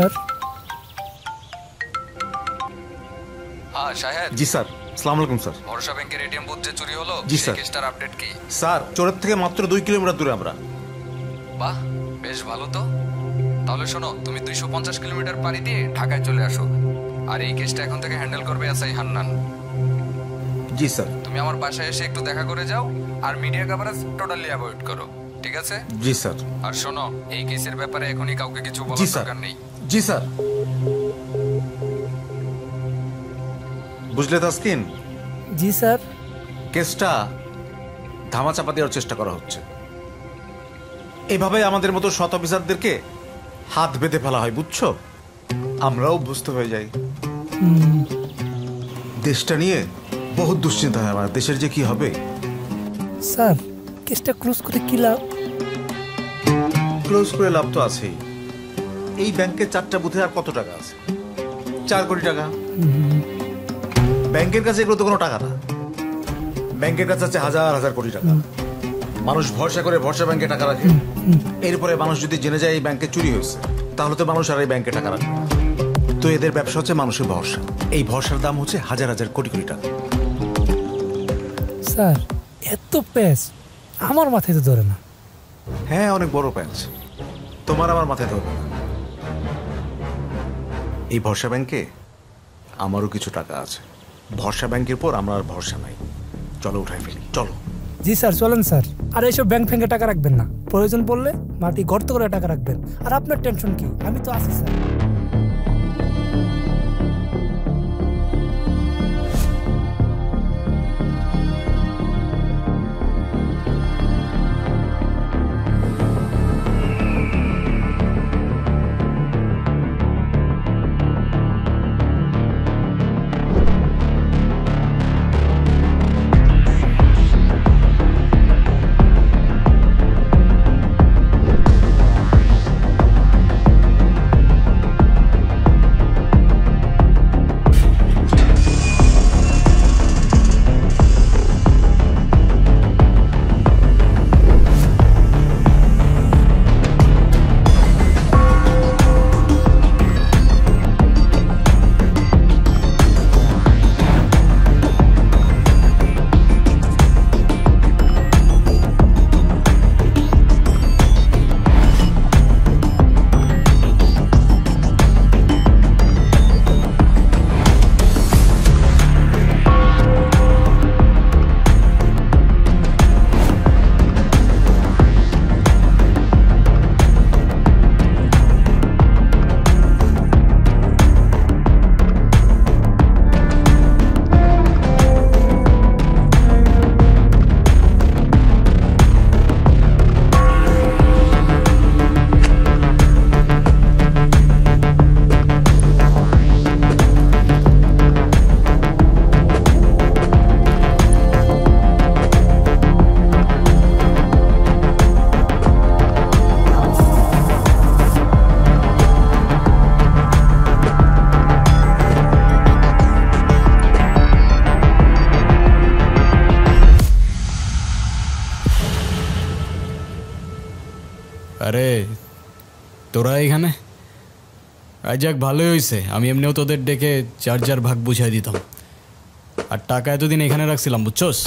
হ্যাঁ শাহেদ। জি স্যার। আসসালামু আলাইকুম স্যার। ভরসা ব্যাংকের এটিএম বুথ যে চুরি হলো, জি স্যার। কেসটার আপডেট কি? স্যার চোরের থেকে মাত্র 2 কিলোমিটার দূরে আমরা। বাহ, বেশ ভালো তো। তাহলে শোনো, তুমি 250 কিলোমিটার পাড়ি দিয়ে ঢাকায় চলে আসো। আর এই কেসটা এখন থেকে হ্যান্ডেল করবে এসআই হান্নান। জি স্যার। তুমি আমার বাসায় এসে একটু দেখা করে যাও, আর মিডিয়া কভারেজ টোটালি অ্যাভয়েড করো, ঠিক আছে? জি স্যার। আর শোনো, এই কেসের ব্যাপারে এখনই কাউকে কিছু জি বলার স্যার। দরকার নেই। জি স্যার। বুঝলে তাসকিন? জি স্যার। কেসটা ধামাচাপা দেওয়ার চেষ্টা করা হচ্ছে। এভাবে আমাদের মতো সৎ অফিসারদেরকে হাত বেঁধে ফেলা হয়, বুঝছো? আমরাও অভ্যস্ত হয়ে যাই। দেশটা নিয়ে বহুত দুশ্চিন্তা হয় আমার, দেশের যে কি হবে। স্যার, কেসটা ক্লোজ করে কি লাভ? ক্লোজ করে লাভ তো আছেই। এই ব্যাংকে 4টা বুথে আর কত টাকা আছে? 4 কোটি টাকা। ব্যাংকের কাছে এগুলো তো কোনো টাকা না। ব্যাংকের কাছে আছে হাজার হাজার কোটি টাকা। মানুষ ভরসা করে ভরসা ব্যাংকে টাকা রাখে। এরপরে মানুষ যদি জেনে যায় এই ব্যাংকে চুরি হয়েছে, তাহলে তো মানুষ আর এই ব্যাংকে টাকা রাখবে না। তো এদের ব্যবসা হচ্ছে মানুষের ভরসা। এই ভরসার দাম হচ্ছে হাজার হাজার কোটি কোটি টাকা। স্যার, এত প্যাচ আমার মাথায় তো ধরে না। হ্যাঁ, অনেক বড় প্যাচ। তোমার আমার মাথায় ধরবে না। এই ভরসা ব্যাংকে আমারও কিছু টাকা আছে। ভরসা ব্যাংকের পর আমার আর ভরসা নাই। চলো উঠাই ফেলি, চলো। জি স্যার, চলেন স্যার। আর এইসব ব্যাংক ফ্যাংকে টাকা রাখবেন না, প্রয়োজন পড়লে মাটি গর্ত করে টাকা রাখবেন। আর আপনার টেনশন কি? আমি তো আছি স্যার। আরে তোরা এখানে? যাক, ভালোই হয়েছে। আমি এমনিও তোদের ডেকে 4 ভাগ বুঝাই দিতাম। আর টাকা এতদিন এখানে রাখছিলাম, বুঝছোস?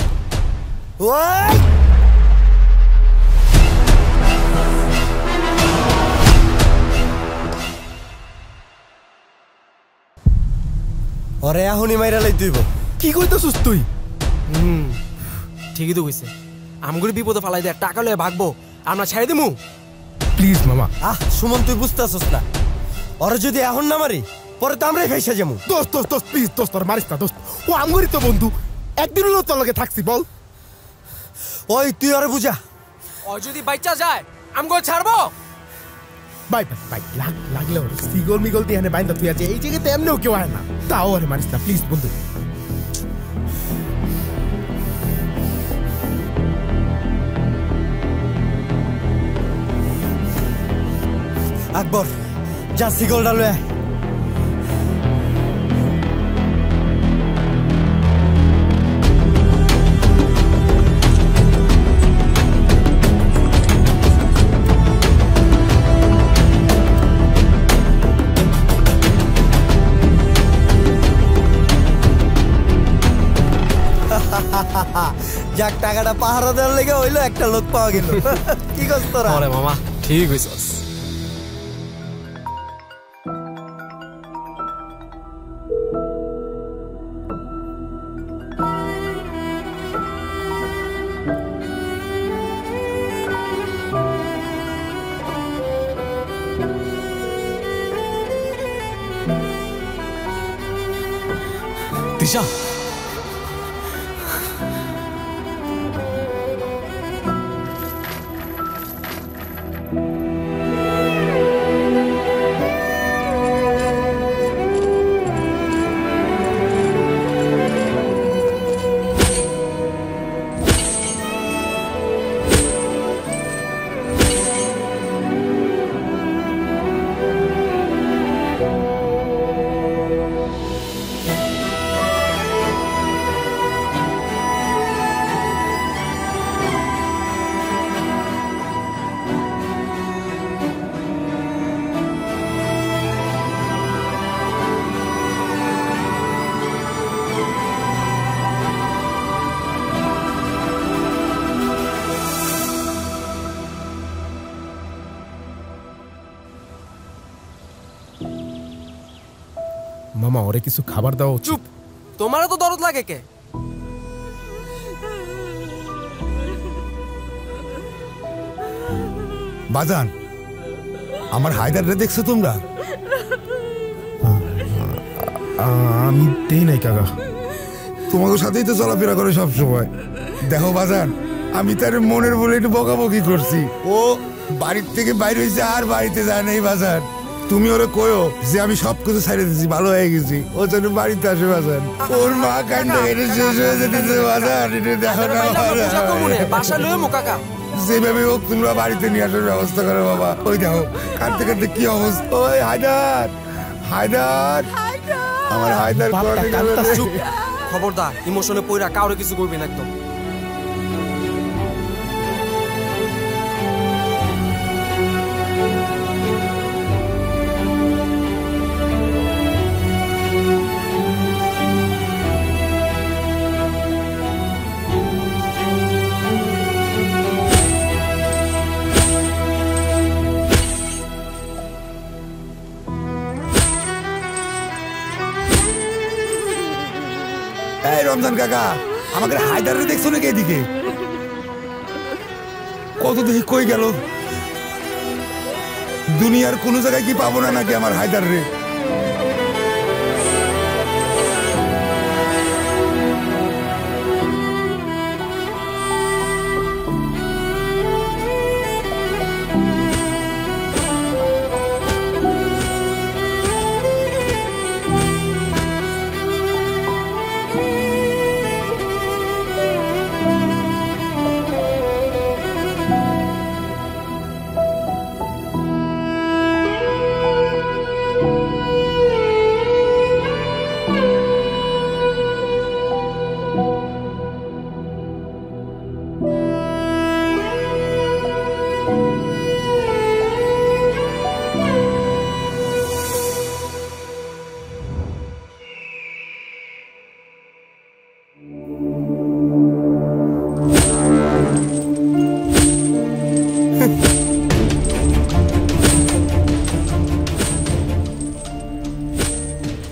ওরে এখনই মাইরা লাই তুইব। কি কইতেছিস তুই? ঠিকই তো কইছে। আমগুলো বিপদে ফালাই দেয়, টাকা লয়ে ভাগবো, আমরা ছেড়ে দিমু। প্লিজ মামা। সুমন, তুই বুঝতেছিস না? ওরা যদি এখন না মারি, পরে তো আমরাই ফেসে যাবো। দোস্ত দোস্ত দোস্ত প্লিজ দোস্ত, আর মারিস না দোস্ত। ও আমগরি তো বন্ধু, একদিন হলো তোর লগে থাকছি, বল। ওই তুই আরে বুঝা। ও যদি বাইচা যায় আমগো ছাড়বো? বাই বাই বাই, লাগলে ওর সিগল মিগল দিয়ে এখানে বাইন্দা তুই আছে। এই জায়গাতে এমনিও কেউ আয় না। তাও আরে মারিস না প্লিজ বন্ধু। আকবর, যা সিগলটা লয়ে আয়। যাক, টাকাটা পাহারা দেওয়ার লেগে হইলো, একটা লোক পাওয়া গেল। কি করছ তোরা? আরে মামা ঠিক হইছস। দিশা, মামা ওরে কিছু খাবার দাও। চুপ, তোমারও তো দরদ লাগে কে? বাজান, আমার হায়দাররে দেখছো তোমরা? আমি দেই নাই কাকা। তোমাকে সাথেই তো চলাফেরা করে সব সময়। দেখো বাজান, আমি তার মনের বলে একটু বকাবকি করছি। ও বাড়ির থেকে বাইরে হয়েছে আর বাড়িতে যায় নাই বাজান। তুমি ওরে কয়ো যে আমি সবকিছু ছাড়িয়ে দিচ্ছি, ভালো হয়ে গেছি, ও যেন বাড়িতে আসে বাজান। ওর মা কান্না এটা শেষ হয়ে যেতেছে বাজান, এটা দেখো না বাসা লয়ে মুকাকা যেভাবে হোক তোমরা বাড়িতে নিয়ে আসার ব্যবস্থা করো বাবা। ওই দেখো কাঁদতে কাঁদতে কি অবস্থা। ওই হায়দার, হায়দার, আমার হায়দার খবরদার, ইমোশনে পইরা কাউরে কিছু করবি না একদম। এই রমজান কাকা, আমাদের হায়দারে দেখছো নাকি? এদিকে কত দেখি কই গেল? দুনিয়ার কোন জায়গায় কি পাবো না নাকি আমার হায়দার রে?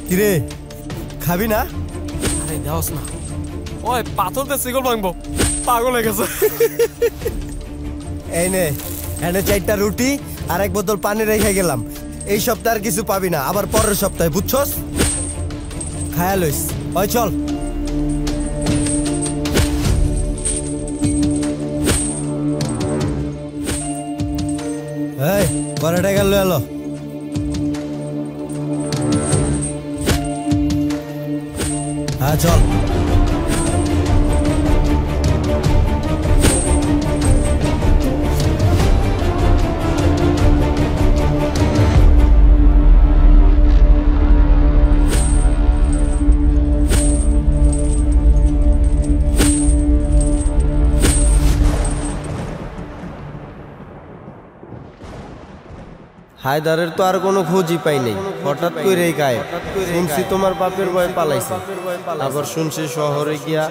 কিরে খাবি না? আরে দাওস না, ওই পাথর দিয়ে সিগল ভাঙবো, পাগল হয়ে গেছে। এই নে, এনে 4টা রুটি আর 1 বোতল পানি রেখে গেলাম। এই সপ্তাহে আর কিছু পাবি না, আবার পরের সপ্তাহে, বুঝছস? খায়া লইস। ওই চল। এই বড়টা গেল এলো। হ্যাঁ চল। হায়দারের তো আর কোনো খোঁজই পাই নাই, হঠাৎ কইরেই গায়েব। শুনছি তোমার বাপের ভয় পালাইছে, আবার শুনছি শহরে গিয়া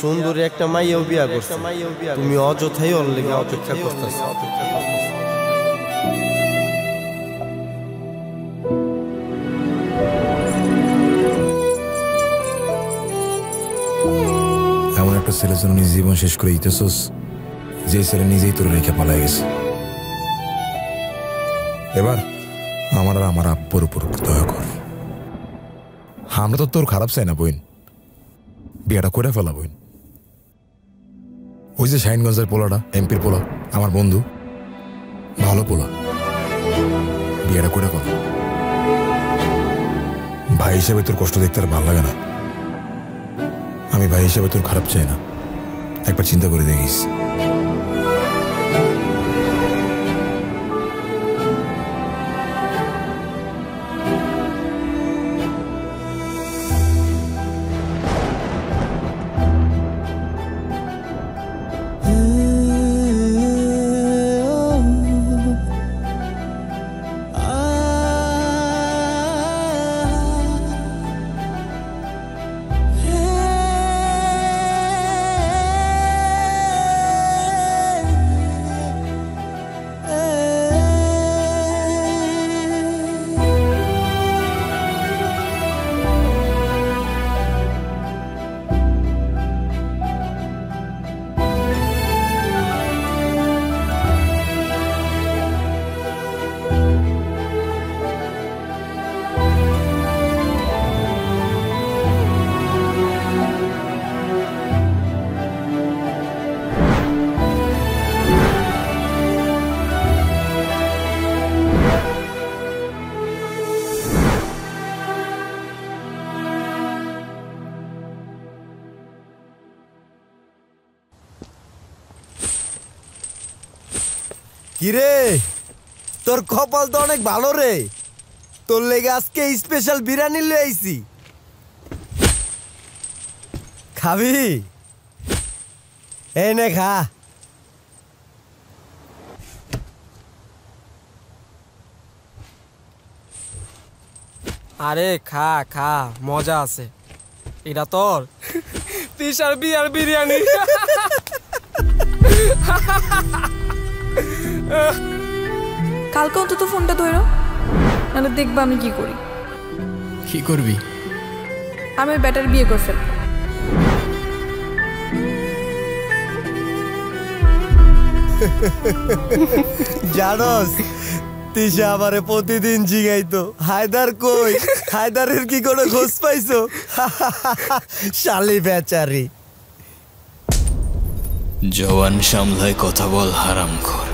সুন্দরী একটা মাইয়াও বিয়া করছে। তুমি অযথাই ওর লেগে অপেক্ষা করতেছ। ছেলের জন্য নিজের জীবন শেষ করে দিতেছস, যে ছেলে নিজেই তোর রেখে পালাই গেছে। এবার আমার আর আমার আব্বুর উপর দয়া কর। আমরা তো তোর খারাপ চাই না বোন, বিয়েটা করে ফেলা বোন। ওই যে শাহিনগঞ্জের পোলাটা, এমপির পোলা, আমার বন্ধু, ভালো পোলা, বিয়েটা করে ফেলা। ভাই হিসেবে তোর কষ্ট দেখতে আর ভালো লাগে না। আমি ভাই হিসেবে তোর খারাপ চাই না, একবার চিন্তা করে দেখিস। কিরে, তোর কপাল তো অনেক ভালো রে। তোর লেগে আজকে স্পেশাল বিরিয়ানি লয়ে আইছি। খাবি? এই নে খা। আরে খা খা, মজা আছে। এটা তোর স্পেশাল বিরিয়ানি। কালকে অন্তত ফোনটা ধরো, নাহলে দেখবা আমি কি করি। কি করবি? আমি ওই ব্যাটার বিয়ে করে ফেলবো। জানোস, তিশা আমারে প্রতিদিন জিগাইতো, হায়দার কই, হায়দারের কি কোনো খোঁজ পাইছো? শালি বেচারি। জওয়ান সামলায় কথা বল হারামখোর।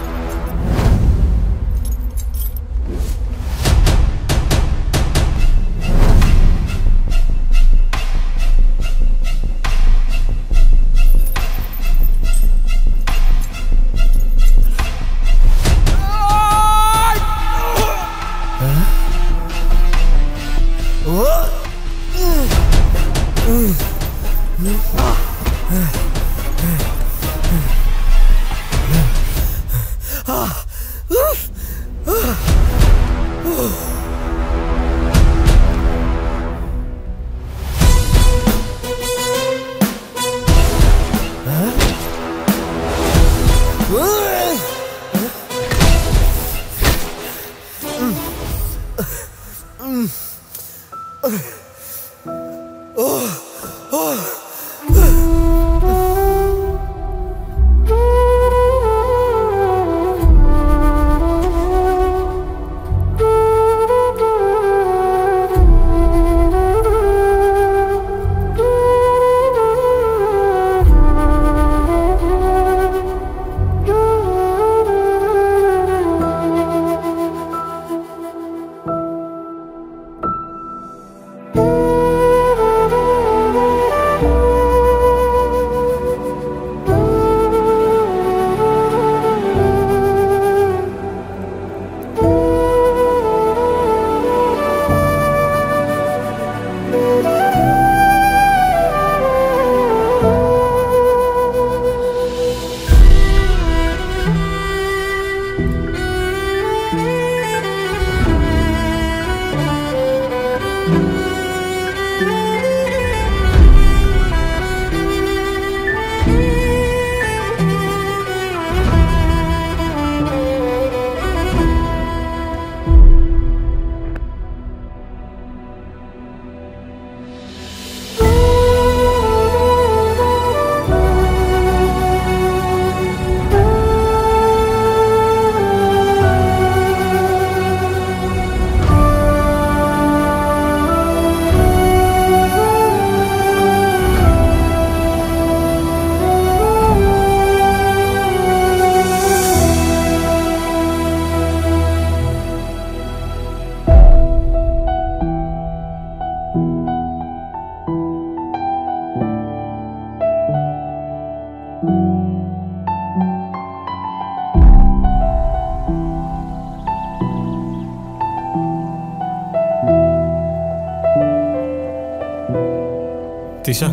তিশা,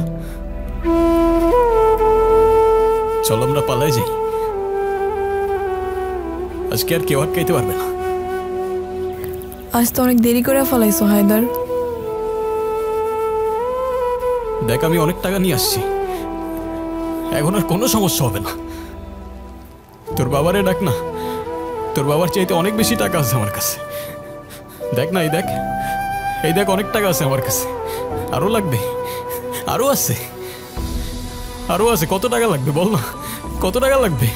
চল আমরা পালাই যাই। আজকে আর কেউ আটকাইতে পারবে না। আজ তো অনেক দেরি করে ফেলাইছো হায়দার। দেখ, আমি অনেক টাকা নিয়ে আসছি, এখন আর কোনো সমস্যা হবে না। তোর বাবারে ডাক না, তোর বাবার চাইতে অনেক বেশি টাকা আছে আমার কাছে। দেখ না, এই দেখ অনেক টাকা আছে আমার কাছে। আরো লাগবে? আরো আছে, আরো আছে। কত টাকা লাগবে বল না, কত টাকা লাগবে?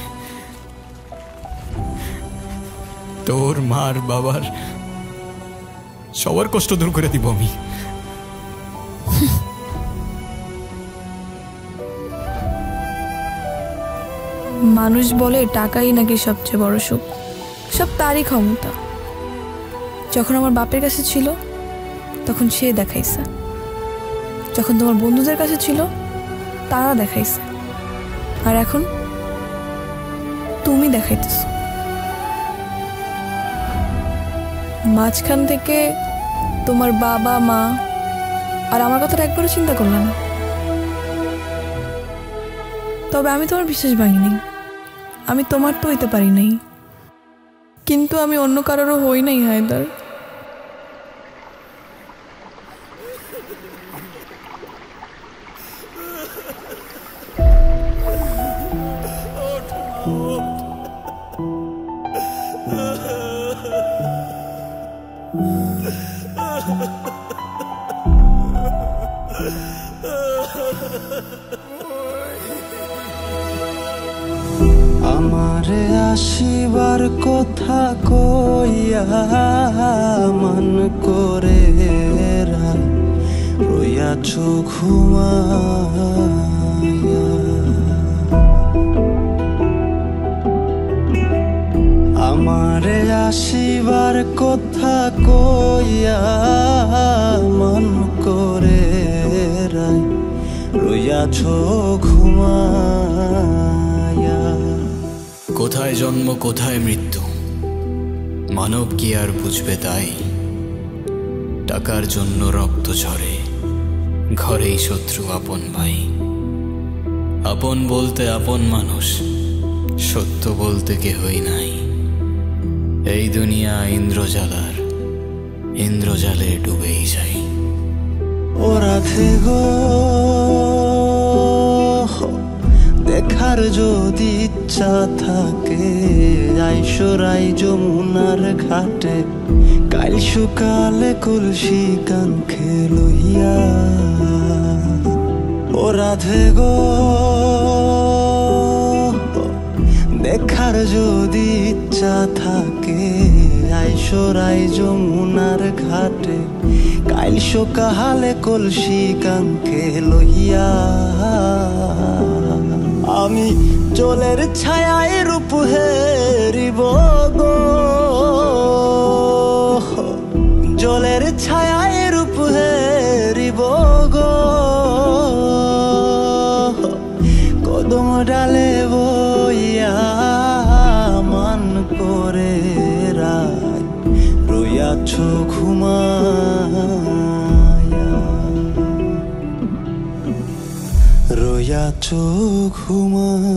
তোর মার বাবার সবার কষ্ট দূর করে দিব আমি। মানুষ বলে টাকাই নাকি সবচেয়ে বড় সুখ, সব তারই ক্ষমতা। যখন আমার বাপের কাছে ছিল তখন সে দেখাইছে, যখন তোমার বন্ধুদের কাছে ছিল তারা দেখাইছে, আর এখন তুমি দেখাইতেছ। মাঝখান থেকে তোমার বাবা মা আর আমার কথাটা একবারও চিন্তা করলে না। তবে আমি তোমার বিশ্বাস ভাঙিনি, আমি তোমার তো হইতে পারি নাই, কিন্তু আমি অন্য কারোরও হই নাই হায়দার। আমারে আসিবার কথা কইয়া মান করে রইয়াছ ঘুমাইয়া। আমারে আসিবার কথা কইয়া মান করে রইয়াছ ঘুমাইয়া। কোথায় জন্ম কোথায় মৃত্যু, মানব কি আর বুঝবে তাই? টাকার জন্য রক্ত ঝরে, ঘরেই শত্রু আপন ভাই। আপন বলতে আপন মানুষ, সত্য বলতে কেহই নাই। এই দুনিয়া ইন্দ্রজালার, ইন্দ্রজালে ডুবেই যাই। ওরা গো দেখার যদি ইচ্ছা থাকে, আইসরাই যমুনার ঘাটে কাল সকালে কলসি কানখে লইয়া। ও রাধে গো দেখার যদি ইচ্ছা থাকে, আইসরাই যমুনার ঘাটে কাল সকালে কলসি কানখে লইয়া। আমি জলের ছায়ায় রূপ হেরিব গো, জলের ছায়ায় রূপ হেরিব গো। কদম ডালে বইয়া মান করে রায় রইয়াছ ঘুমাইয়া, রইয়াছ ঘুমাইয়া।